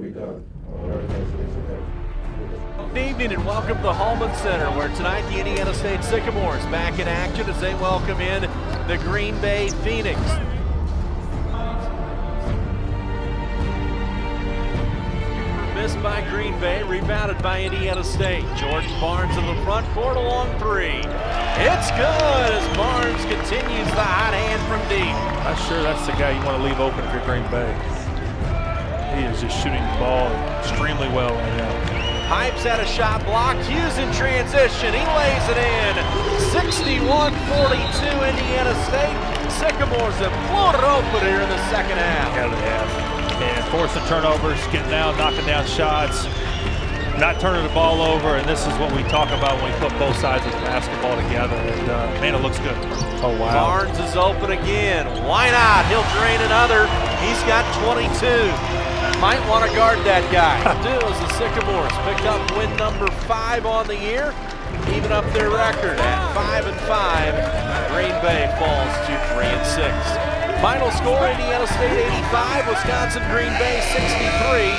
be done. Everything's okay. Good evening and welcome to the Hulman Center, where tonight the Indiana State Sycamores back in action as they welcome in the Green Bay Phoenix. Missed by Green Bay, rebounded by Indiana State. Jordan Barnes in the front court along three. It's good as Barnes continues the hot hand from deep. I'm sure that's the guy you want to leave open if you're Green Bay. He is just shooting the ball extremely well right now. Hype's had a shot blocked. Hughes in transition. He lays it in. 61-42 Indiana State. Sycamores have blown it open here in the second half. Yeah, they have. And forcing turnovers, getting down, knocking down shots, not turning the ball over. And this is what we talk about when we put both sides of the basketball together. And man, it looks good. Oh, wow. Barnes is open again. Why not? He'll drain another. He's got 22. Might want to guard that guy. Do as the Sycamores picked up win number 5 on the year, even up their record at 5-5. Green Bay falls to 3-6. Final score: Indiana State 85, Wisconsin Green Bay 63.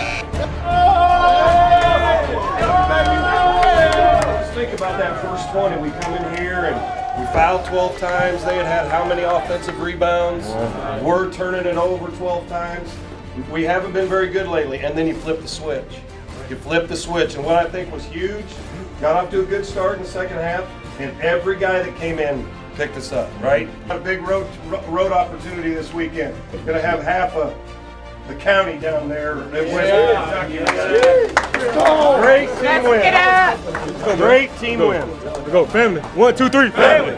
Just think about that first 20. We come in here and we fouled 12 times. They had how many offensive rebounds? We're turning it over 12 times. We haven't been very good lately, and then you flip the switch. You flip the switch, and what I think was huge, got off to a good start in the second half, and every guy that came in picked us up, right? A big road opportunity this weekend. Going to have half of the county down there. Great team win. Great team win. Go, family. 1, 2, 3, family.